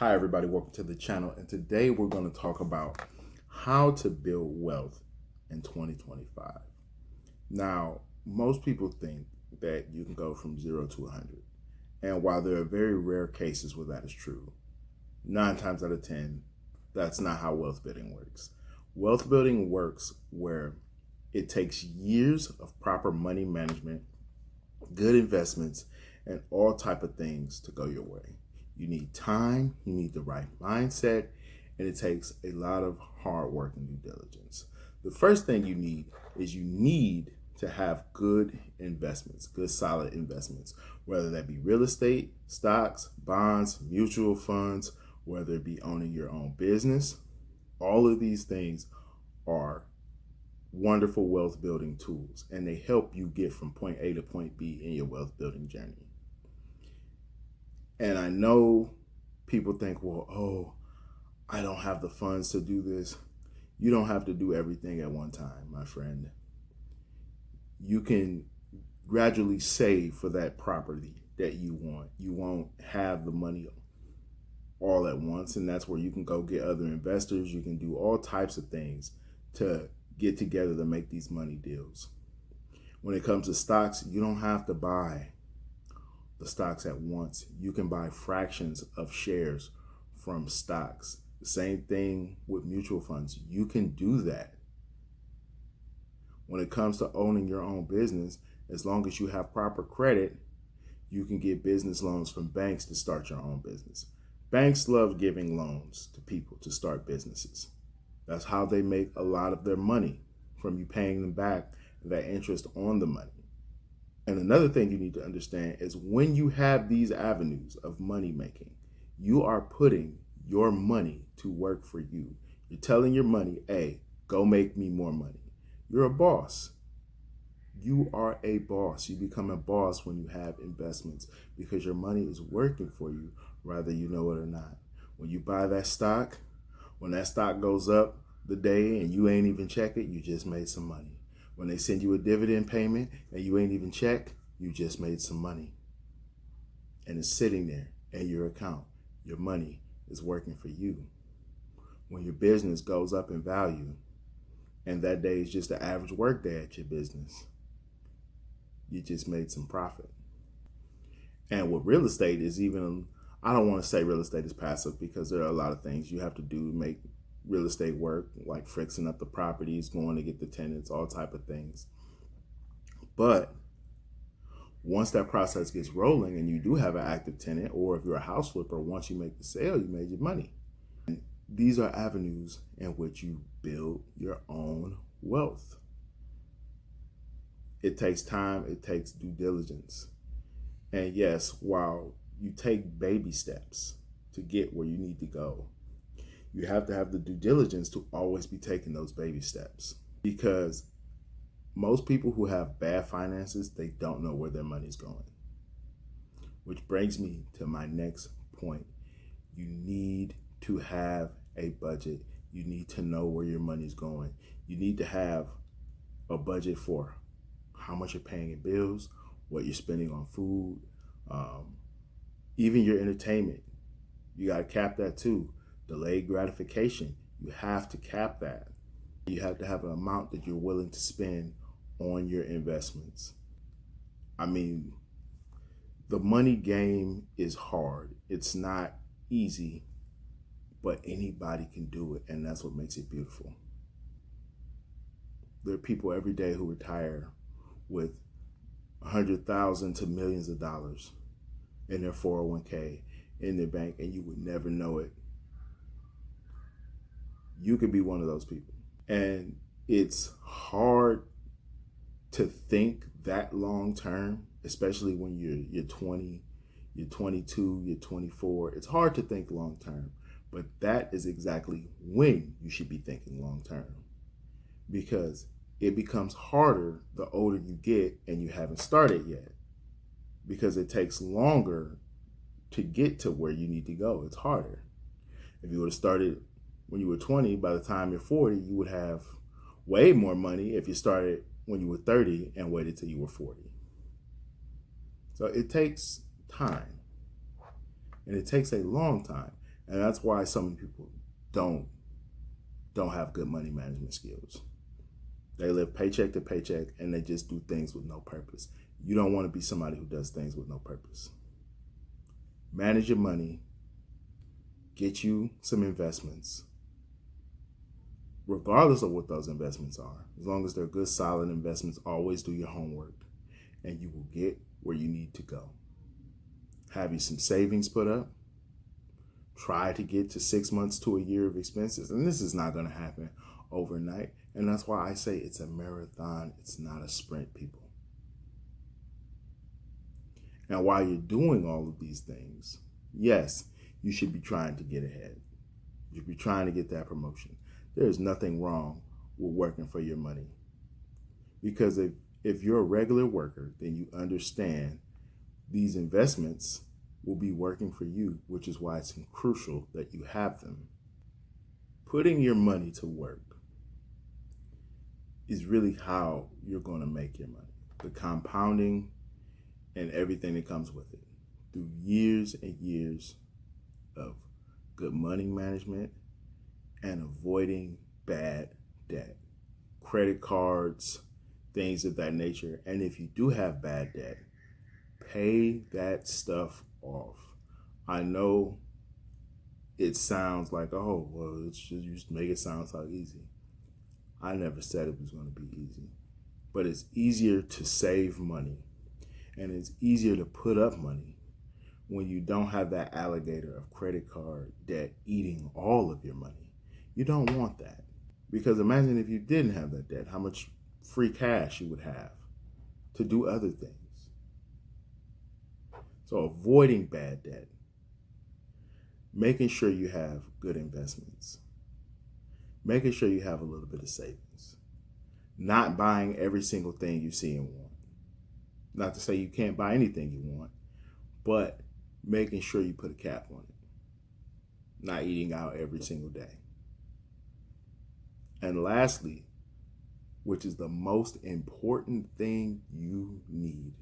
Hi everybody, welcome to the channel, and today we're going to talk about how to build wealth in 2025. Now, most people think that you can go from 0 to 100, and while there are very rare cases where that is true, 9 times out of 10, that's not how wealth building works. Wealth building works where it takes years of proper money management, good investments, and all type of things to go your way. You need time, you need the right mindset, and it takes a lot of hard work and due diligence. The first thing you need to have good investments, good solid investments, whether that be real estate, stocks, bonds, mutual funds, whether it be owning your own business. All of these things are wonderful wealth building tools, and they help you get from point A to point B in your wealth building journey. And I know people think, well, I don't have the funds to do this. You don't have to do everything at one time, my friend. You can gradually save for that property that you want. You won't have the money all at once, and that's where you can go get other investors. You can do all types of things to get together to make these money deals. When it comes to stocks, you don't have to buy the stocks at once. You can buy fractions of shares from stocks. The same thing with mutual funds. You can do that. When it comes to owning your own business, as long as you have proper credit, you can get business loans from banks to start your own business. Banks love giving loans to people to start businesses. That's how they make a lot of their money, from you paying them back that interest on the money. And another thing you need to understand is when you have these avenues of money making, you are putting your money to work for you. You're telling your money, hey, go make me more money. You're a boss. You are a boss. You become a boss when you have investments because your money is working for you, whether you know it or not. When you buy that stock, when that stock goes up the day and you ain't even check it, you just made some money. When they send you a dividend payment and you ain't even check, you just made some money. And it's sitting there in your account. Your money is working for you. When your business goes up in value, and that day is just an average work day at your business, you just made some profit. And with real estate is even, I don't want to say real estate is passive because there are a lot of things you have to do to make real estate work, like fixing up the properties, going to get the tenants, all type of things. But once that process gets rolling and you do have an active tenant, or if you're a house flipper, once you make the sale, you made your money. And these are avenues in which you build your own wealth. It takes time, it takes due diligence. And yes, while you take baby steps to get where you need to go, you have to have the due diligence to always be taking those baby steps, because most people who have bad finances, they don't know where their money's going. Which brings me to my next point. You need to have a budget. You need to know where your money's going. You need to have a budget for how much you're paying in bills, what you're spending on food, even your entertainment. You got to cap that too. Delayed gratification, you have to cap that. You have to have an amount that you're willing to spend on your investments. I mean, the money game is hard. It's not easy, but anybody can do it, and that's what makes it beautiful. There are people every day who retire with 100,000 to millions of dollars in their 401k, in their bank, and you would never know it. You could be one of those people. And it's hard to think that long term, especially when you're 20, you're 22, you're 24. It's hard to think long term, but that is exactly when you should be thinking long term, because it becomes harder the older you get and you haven't started yet, because it takes longer to get to where you need to go. It's harder. If you would have started when you were 20, by the time you're 40, you would have way more money if you started when you were 30 and waited till you were 40. So it takes time, and it takes a long time. And that's why so many people don't have good money management skills. They live paycheck to paycheck and they just do things with no purpose. You don't want to be somebody who does things with no purpose. Manage your money, get you some investments, regardless of what those investments are. As long as they're good, solid investments, always do your homework and you will get where you need to go. Have you some savings put up? Try to get to 6 months to a year of expenses. And this is not going to happen overnight. And that's why I say it's a marathon. It's not a sprint, people. Now, while you're doing all of these things, yes, you should be trying to get ahead. You should be trying to get that promotion. There is nothing wrong with working for your money. Because if you're a regular worker, then you understand these investments will be working for you, which is why it's crucial that you have them. Putting your money to work is really how you're going to make your money. The compounding and everything that comes with it. Through years and years of good money management and avoiding bad debt. Credit cards, things of that nature. And if you do have bad debt, pay that stuff off. I know it sounds like, oh, well, it's just, you just make it sound so easy. I never said it was going to be easy. But it's easier to save money. And it's easier to put up money when you don't have that alligator of credit card debt eating all of your money. You don't want that. Because imagine if you didn't have that debt, how much free cash you would have to do other things. So avoiding bad debt, making sure you have good investments, making sure you have a little bit of savings, not buying every single thing you see and want. Not to say you can't buy anything you want, but making sure you put a cap on it, not eating out every single day. And lastly, which is the most important thing you need,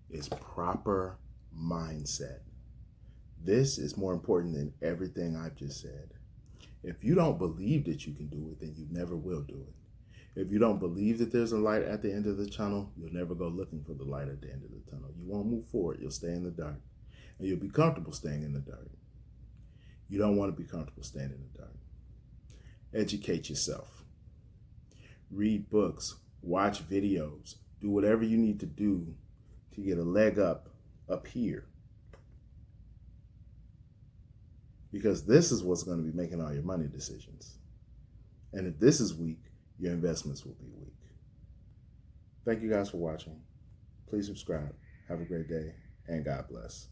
is proper mindset. This is more important than everything I've just said. If you don't believe that you can do it, then you never will do it. If you don't believe that there's a light at the end of the tunnel, you'll never go looking for the light at the end of the tunnel. You won't move forward. You'll stay in the dark. And you'll be comfortable staying in the dark. You don't want to be comfortable staying in the dark. Educate yourself. Read books. Watch videos. Do whatever you need to do to get a leg up here. Because this is what's going to be making all your money decisions. And if this is weak, your investments will be weak. Thank you guys for watching. Please subscribe. Have a great day, and God bless.